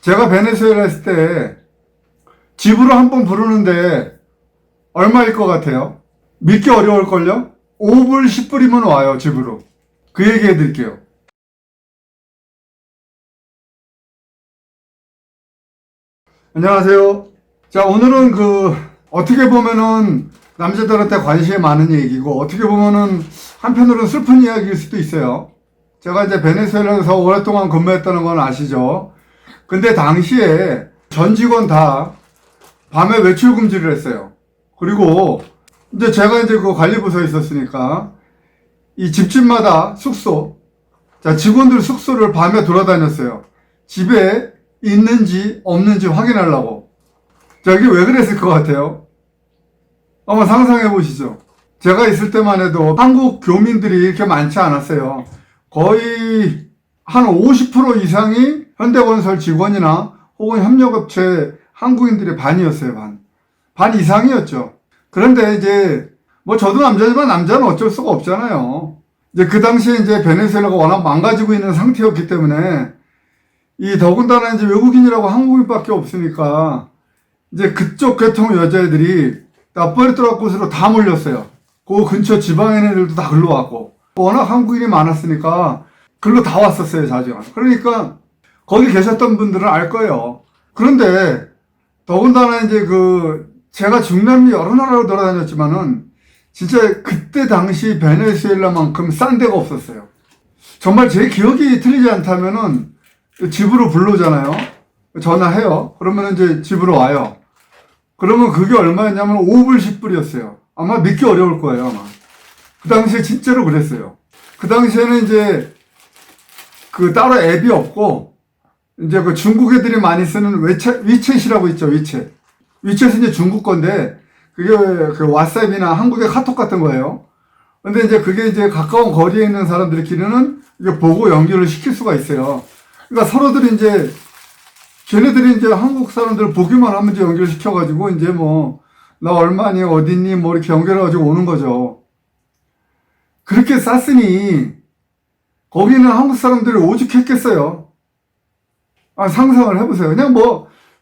제가 베네수엘라 했을 때 집으로 한 번 부르는데 얼마일 것 같아요? 믿기 어려울걸요? 5불, 10불이면 와요, 집으로. 그 얘기 해드릴게요. 안녕하세요. 자, 오늘은 어떻게 보면은 남자들한테 관심이 많은 얘기고, 어떻게 보면은 한편으로는 슬픈 이야기일 수도 있어요. 제가 이제 베네수엘라에서 오랫동안 근무했다는 건 아시죠? 근데 당시에 전 직원 다 밤에 외출 금지를 했어요. 그리고 이제 제가 이제 그 관리부서에 있었으니까 이 집집마다 숙소, 자, 직원들 숙소를 밤에 돌아다녔어요. 집에 있는지 없는지 확인하려고. 자, 이게 왜 그랬을 것 같아요? 한번 상상해 보시죠. 제가 있을 때만 해도 한국 교민들이 이렇게 많지 않았어요. 거의 한 50% 이상이 현대건설 직원이나 혹은 협력업체 한국인들의 반이었어요, 반. 반 이상이었죠. 그런데 이제, 뭐 저도 남자지만 남자는 어쩔 수가 없잖아요. 이제 그 당시에 이제 베네수엘라가 워낙 망가지고 있는 상태였기 때문에, 이 더군다나 이제 외국인이라고 한국인밖에 없으니까, 이제 그쪽 계통 여자애들이 다 푸에르토리코 곳으로 다 몰렸어요. 그 근처 지방에 있는 애들도 다 글로 왔고, 워낙 한국인이 많았으니까, 글로 다 왔었어요, 자주. 그러니까, 거기 계셨던 분들은 알 거예요. 그런데, 더군다나 이제 제가 중남미 여러 나라로 돌아다녔지만은, 진짜 그때 당시 베네수엘라만큼 싼 데가 없었어요. 정말 제 기억이 틀리지 않다면은, 집으로 불러오잖아요. 전화해요. 그러면 이제 집으로 와요. 그러면 그게 얼마였냐면 5불, 10불이었어요. 아마 믿기 어려울 거예요, 아마. 그 당시에 진짜로 그랬어요. 그 당시에는 이제 따로 앱이 없고, 이제 중국 애들이 많이 쓰는 위챗이라고 있죠, 위챗. 위챗은 이제 중국 건데, 그게 왓츠앱이나 한국의 카톡 같은 거예요. 근데 이제 그게 이제 가까운 거리에 있는 사람들끼리는 이게 보고 연결을 시킬 수가 있어요. 그러니까 서로들이 이제, 쟤네들이 이제 한국 사람들 보기만 하면 이제 연결시켜가지고, 이제 나 얼마니, 어디니, 이렇게 연결해가지고 오는 거죠. 그렇게 쌌으니, 거기는 한국 사람들이 오죽했겠어요. 상상을 해보세요. 그냥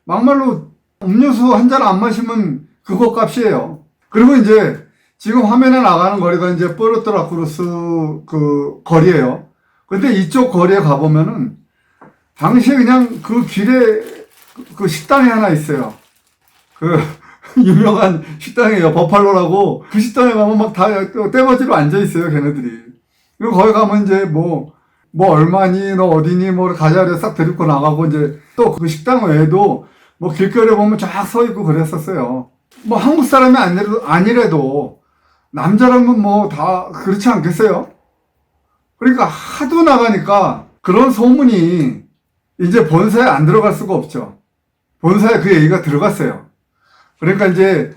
막말로 음료수 한 잔 안 마시면 그거 값이에요. 그리고 이제, 지금 화면에 나가는 거리가 이제 푸에르토리코스 거리예요. 근데 이쪽 거리에 가보면은, 당시에 그냥 그 길에 식당이 하나 있어요. 유명한 식당이에요. 버팔로라고. 그 식당에 가면 막 다 떼거지로 앉아있어요, 걔네들이. 그리고 거기 가면 이제 얼마니, 너 어디니, 가자리에 싹 데리고 나가고, 이제 또 그 식당 외에도 길거리에 보면 쫙 서 있고 그랬었어요. 한국 사람이 아니래도 남자라면 다 그렇지 않겠어요? 그러니까 하도 나가니까 그런 소문이 이제 본사에 안 들어갈 수가 없죠. 본사에 그 얘기가 들어갔어요. 그러니까 이제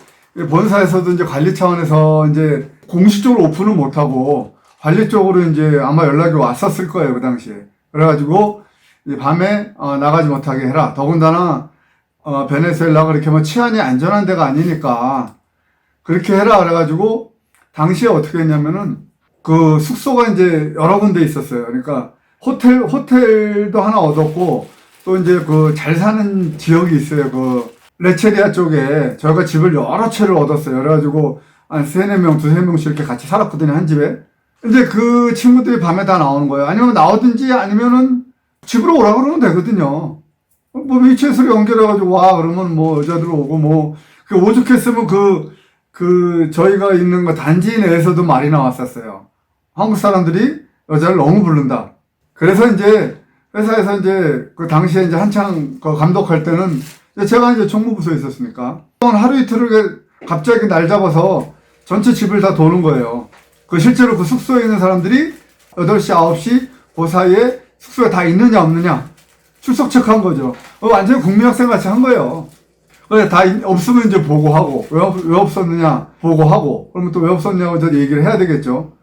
본사에서도 이제 관리 차원에서 이제 공식적으로 오픈은 못하고 관리 쪽으로 이제 아마 연락이 왔었을 거예요, 그 당시에. 그래가지고 이제 밤에 나가지 못하게 해라. 더군다나 베네수엘라가 그렇게 치안이 안전한 데가 아니니까 그렇게 해라. 그래가지고 당시에 어떻게 했냐면은 그 숙소가 이제 여러 군데 있었어요. 그러니까 호텔도 하나 얻었고, 또 이제 잘 사는 지역이 있어요. 레체리아 쪽에 저희가 집을 여러 채를 얻었어요. 그래가지고 한 두세 명씩 이렇게 같이 살았거든요, 한 집에. 이제 그 친구들이 밤에 다 나오는 거예요. 아니면 나오든지 아니면은 집으로 오라 그러면 되거든요. 위챗으로 연결해가지고 와, 그러면 여자들 오고 오죽했으면 저희가 있는 단지 내에서도 말이 나왔었어요. 한국 사람들이 여자를 너무 부른다. 그래서 이제 회사에서 이제 그 당시에 이제 한창 감독할 때는 제가 이제 총무부서에 있었으니까 하루 이틀을 갑자기 날 잡아서 전체 집을 다 도는 거예요. 실제로 그 숙소에 있는 사람들이 8시, 9시 그 사이에 숙소에 다 있느냐 없느냐 출석 체크한 거죠. 완전히 국민학생 같이 한 거예요. 다 없으면 이제 보고하고 왜 없었느냐 보고하고 그러면 또 왜 없었냐고 저 얘기를 해야 되겠죠.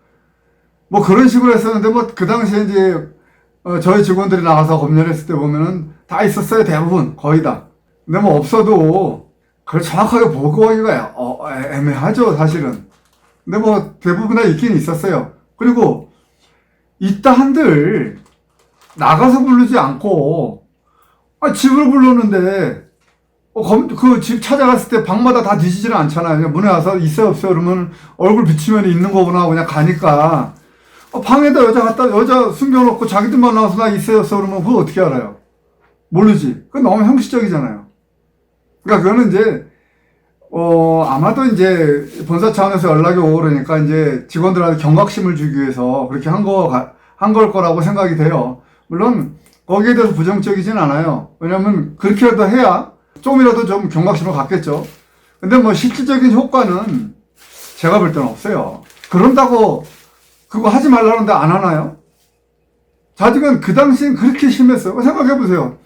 그런 식으로 했었는데 그 당시에 이제 저희 직원들이 나가서 검열했을 때 보면은 다 있었어요. 대부분 거의 다. 근데 없어도 그걸 정확하게 보고하기가 애매하죠, 사실은. 근데 대부분 다 있긴 있었어요. 그리고 있다 한들 나가서 부르지 않고 집을 불렀는데, 그 집 찾아갔을 때 방마다 다 뒤지지는 않잖아요. 그냥 문에 와서 있어요, 없어요? 그러면 얼굴 비치면 있는 거구나. 그냥 가니까. 방에다 여자 숨겨놓고 자기들만 나와서 나 있어요, 없어요? 그러면 그거 어떻게 알아요? 모르지. 그건 너무 형식적이잖아요. 그러니까 그거는 이제, 아마도 이제 본사 차원에서 연락이 오고 그러니까 이제 직원들한테 경각심을 주기 위해서 그렇게 한 걸 거라고 생각이 돼요. 물론, 거기에 대해서 부정적이진 않아요. 왜냐면 그렇게라도 해야 조금이라도 좀 경각심을 갖겠죠. 근데 뭐 실질적인 효과는 제가 볼 때는 없어요. 그런다고 그거 하지 말라는데 안 하나요? 자직은 그 당시엔 그렇게 심했어요. 생각해보세요.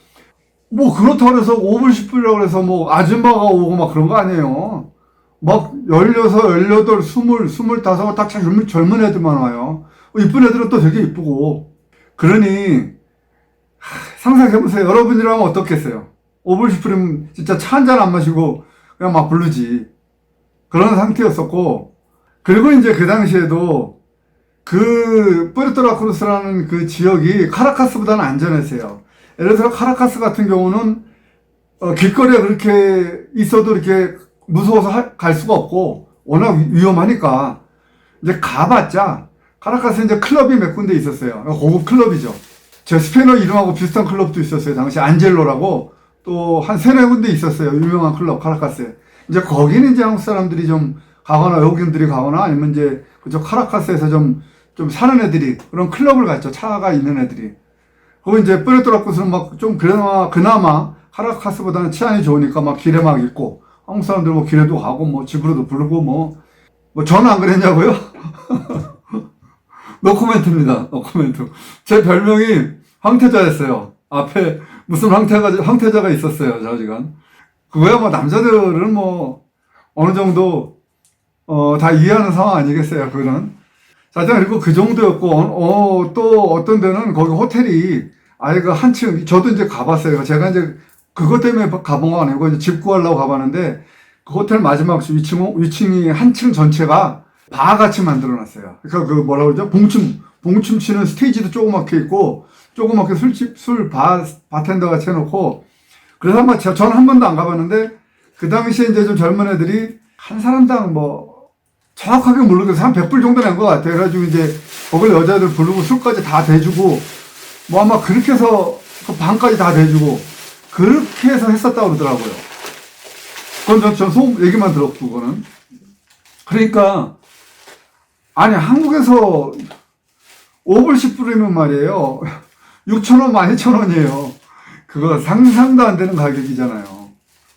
뭐 그렇다고 해서 5불 10불이라고 해서 뭐 아줌마가 오고 막 그런 거 아니에요. 막 16, 18, 20, 25, 딱 젊은 애들만 와요. 이쁜 애들은 또 되게 이쁘고. 그러니 상상해보세요. 여러분이라면 어떻겠어요? 5불 10불이면 진짜 차 한 잔 안 마시고 그냥 막 부르지. 그런 상태였었고. 그리고 이제 그 당시에도 그 푸에르토라크루스라는 그 지역이 카라카스보다는 안전했어요. 예를 들어 카라카스 같은 경우는 길거리에 그렇게 있어도 이렇게 무서워서 갈 수가 없고 워낙 위험하니까 이제 가봤자 카라카스에 이제 클럽이 몇 군데 있었어요. 고급 클럽이죠. 제 스페인어 이름하고 비슷한 클럽도 있었어요. 당시 안젤로라고 또 한 세네 군데 있었어요. 유명한 클럽 카라카스에. 이제 거기는 이제 한국 사람들이 좀 가거나 외국인들이 가거나 아니면 이제 그쪽 카라카스에서 좀 사는 애들이 그런 클럽을 갔죠. 차가 있는 애들이. 거기 이제 푸에르토라크루스는 막 좀 그나마 카라카스보다는 치안이 좋으니까 막 길에 막 있고 한국 사람들 뭐 길에도 가고 뭐 집으로도 부르고 뭐 저는 안 그랬냐고요? 노코멘트입니다. 노코멘트. 제 별명이 황태자였어요. 앞에 무슨 황태자가 있었어요. 좌지간. 그거야 뭐 남자들은 뭐 어느 정도 다 이해하는 상황 아니겠어요. 그거는. 자, 그리고 그 정도였고 또 어떤 데는 거기 호텔이 아예 그 한층 저도 이제 가봤어요. 제가 이제 그것 때문에 가본 거 아니고 이제 집 구하려고 가봤는데 그 호텔 마지막 위층이 한층 전체가 바같이 만들어놨어요. 그러니까 그 뭐라 그러죠? 봉춤 치는 스테이지도 조그맣게 있고, 조그맣게 술 바텐더 같이 해놓고, 그래서 저는 한 번도 안 가봤는데, 그 당시에 이제 좀 젊은 애들이 한 사람당 뭐, 정확하게 모르겠어요. 한 100불 정도 낸 것 같아요. 그래가지고 이제, 거길 여자들 부르고 술까지 다 대주고, 뭐 아마 그렇게 해서 그 방까지 다 대주고, 그렇게 해서 했었다고 그러더라고요. 그건 전 얘기만 들었고, 그거는. 그러니까, 아니, 한국에서 5불 10불이면 말이에요. 6,000원, 12,000원이에요. 그거 상상도 안 되는 가격이잖아요.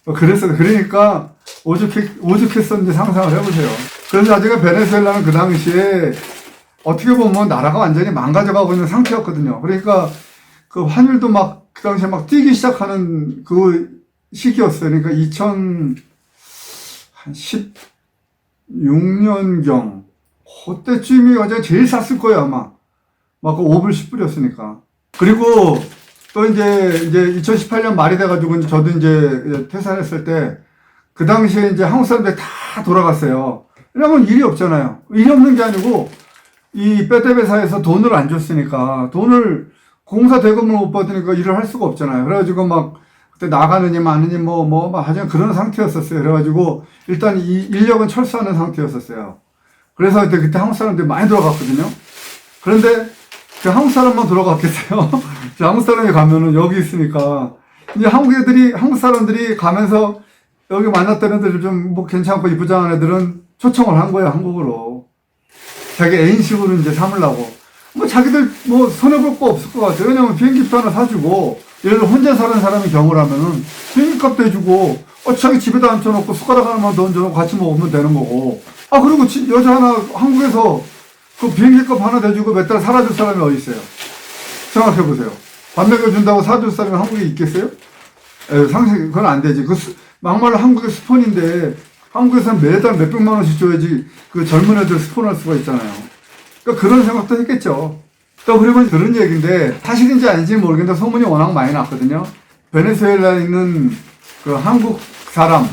그러니까 오죽했었는지 상상을 해보세요. 그래서 아직 베네수엘라는 그 당시에 어떻게 보면 나라가 완전히 망가져가고 있는 상태였거든요. 그러니까 그 환율도 막 그 당시에 막 뛰기 시작하는 그 시기였어요. 그러니까 2016년경 그때쯤이 가장 제일 쌌을 거예요, 아마. 막 그 5불 10불이었으니까. 그리고 또 이제 2018년 말이 돼가지고 저도 이제 퇴사했을 때 그 당시에 이제 한국 사람들이 다 돌아갔어요. 왜냐면 일이 없잖아요. 일이 없는 게 아니고 이 빼떼베사에서 돈을 안 줬으니까 돈을 공사 대금을 못 받으니까 일을 할 수가 없잖아요. 그래가지고 막 그때 나가느니 마느니 하여튼 그런 상태였었어요. 그래가지고 일단 이 인력은 철수하는 상태였었어요. 그래서 그때 한국 사람들이 많이 돌아갔거든요. 그런데 그 한국 사람만 돌아갔겠어요. 한국 사람이 가면은 여기 있으니까 이제 한국 사람들이 가면서 여기 만났던 애들 좀 뭐 괜찮고 이쁘장한 애들은 초청을 한 거예요, 한국으로. 자기 애인식으로 이제 삼으려고. 뭐 자기들 뭐 손해볼 거 없을 것 같아요. 왜냐면 비행기표 하나 사주고, 예를 들어 혼자 사는 사람의 경우라면은 비행기값도 해주고, 자기 집에다 앉혀놓고 숟가락 하나만 더 얹어놓고 같이 먹으면 되는 거고. 그리고 여자 하나 한국에서 그 비행기값 하나 대주고 몇 달 살아줄 사람이 어디 있어요? 생각해보세요. 밥 먹여준다고 사줄 사람이 한국에 있겠어요? 그건 안 되지. 막말로 한국의 스폰인데, 한국에서는 매달 몇백만 원씩 줘야지 그 젊은 애들 스폰할 수가 있잖아요. 그러니까 그런 생각도 했겠죠. 또 그리고 그런 얘기인데, 사실인지 아닌지 모르겠는데 소문이 워낙 많이 났거든요. 베네수엘라에 있는 그 한국 사람,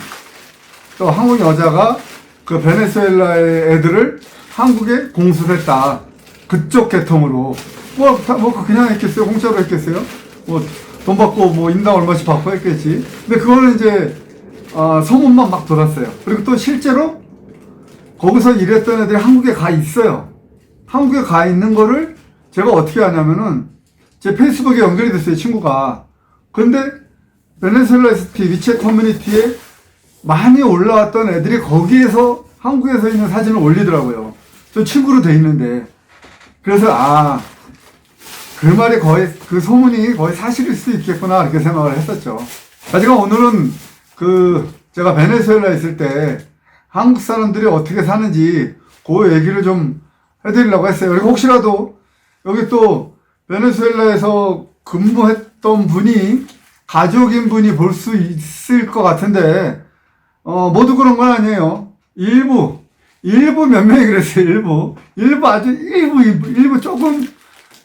또 한국 여자가 그 베네수엘라의 애들을 한국에 공수를 했다. 그쪽 계통으로. 그냥 했겠어요? 공짜로 했겠어요? 돈 받고 뭐 인당 얼마씩 받고 했겠지. 근데 그거는 이제 소문만 막 돌았어요. 그리고 또 실제로 거기서 일했던 애들이 한국에 가 있어요. 한국에 가 있는 거를 제가 어떻게 하냐면은 제 페이스북에 연결이 됐어요, 친구가. 근데 베네수엘라 SP 위챗 커뮤니티에 많이 올라왔던 애들이 거기에서 한국에서 있는 사진을 올리더라고요. 저 친구로 돼 있는데. 그래서 그 말이 거의, 그 소문이 거의 사실일 수도 있겠구나, 이렇게 생각을 했었죠. 제가 오늘은 제가 베네수엘라에 있을 때 한국 사람들이 어떻게 사는지 그 얘기를 좀 해드리려고 했어요. 그리고 혹시라도 여기 또 베네수엘라에서 근무했던 분이, 가족인 분이 볼 수 있을 것 같은데, 모두 그런 건 아니에요. 일부 몇 명이 그랬어요, 일부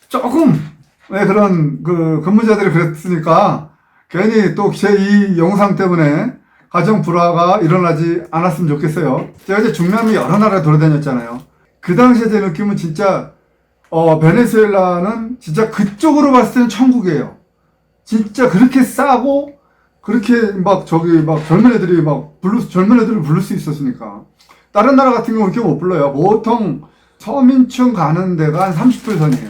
조금, 네, 그런 근무자들이 그랬으니까, 괜히 또 제 이 영상 때문에 가정 불화가 일어나지 않았으면 좋겠어요. 제가 이제 중남미 여러 나라에 돌아다녔잖아요. 그 당시에 제 느낌은 진짜, 베네수엘라는 진짜 그쪽으로 봤을 때는 천국이에요. 진짜 그렇게 싸고, 그렇게 젊은 애들을 부를 수 있었으니까. 다른 나라 같은 경우는 이렇게 못 불러요. 보통 서민층 가는 데가 한 30불 선이에요.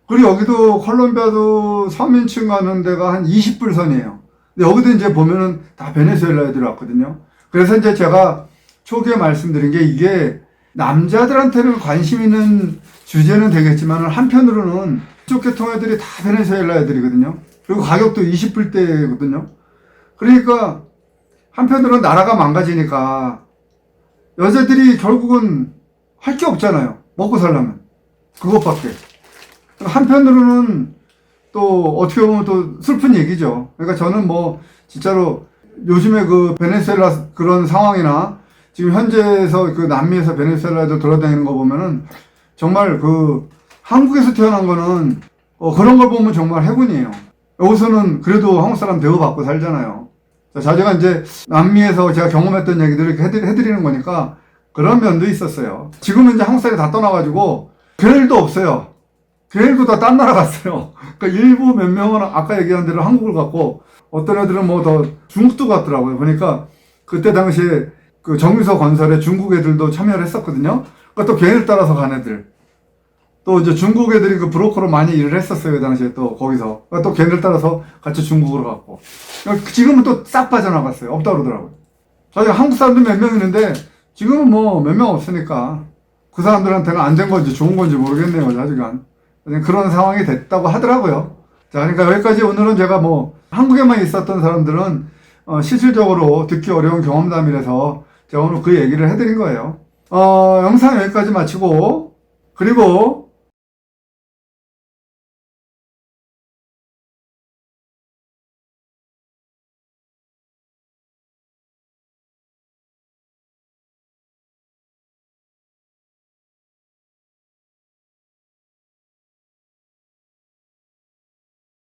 그리고 여기도 콜롬비아도 서민층 가는 데가 한 20불 선이에요. 근데 여기도 이제 보면은 다 베네수엘라 애들이 왔거든요. 그래서 이제 제가 초기에 말씀드린 게, 이게 남자들한테는 관심 있는 주제는 되겠지만 한편으로는 이쪽 계통 애들이 다 베네수엘라 애들이거든요. 그리고 가격도 20불대거든요. 그러니까 한편으로는 나라가 망가지니까 여자들이 결국은 할 게 없잖아요. 먹고 살려면. 그것밖에. 한편으로는 또 어떻게 보면 또 슬픈 얘기죠. 그러니까 저는 뭐 진짜로 요즘에 베네수엘라 그런 상황이나 지금 현재에서 남미에서 베네수엘라에도 돌아다니는 거 보면은 정말 한국에서 태어난 거는 그런 걸 보면 정말 행운이에요. 여기서는 그래도 한국 사람 대우받고 살잖아요. 제가 이제 남미에서 제가 경험했던 얘기들을 이렇게 해드리는 거니까 그런 면도 있었어요. 지금은 이제 한국 사람이 다 떠나가지고 걔네들도 없어요. 걔네들도 다 딴 나라 갔어요. 그러니까 일부 몇 명은 아까 얘기한 대로 한국을 갔고, 어떤 애들은 뭐 더 중국도 갔더라고요. 그러니까 그때 당시에 정유소 건설에 중국 애들도 참여를 했었거든요. 그러니까 또 걔네들 따라서 간 애들. 또 이제 중국 애들이 브로커로 많이 일을 했었어요. 그 당시에 또 거기서. 그러니까 또 걔네들 따라서 같이 중국으로 갔고. 그러니까 지금은 또 싹 빠져나갔어요. 없다 그러더라고요. 사실 한국 사람들 몇 명 있는데 지금은 뭐 몇 명 없으니까 그 사람들한테는 안 된 건지 좋은 건지 모르겠네요. 아직은. 그런 상황이 됐다고 하더라고요. 자, 그러니까 여기까지 오늘은 제가 한국에만 있었던 사람들은 실질적으로 듣기 어려운 경험담이라서 제가 오늘 그 얘기를 해드린 거예요. 영상 여기까지 마치고, 그리고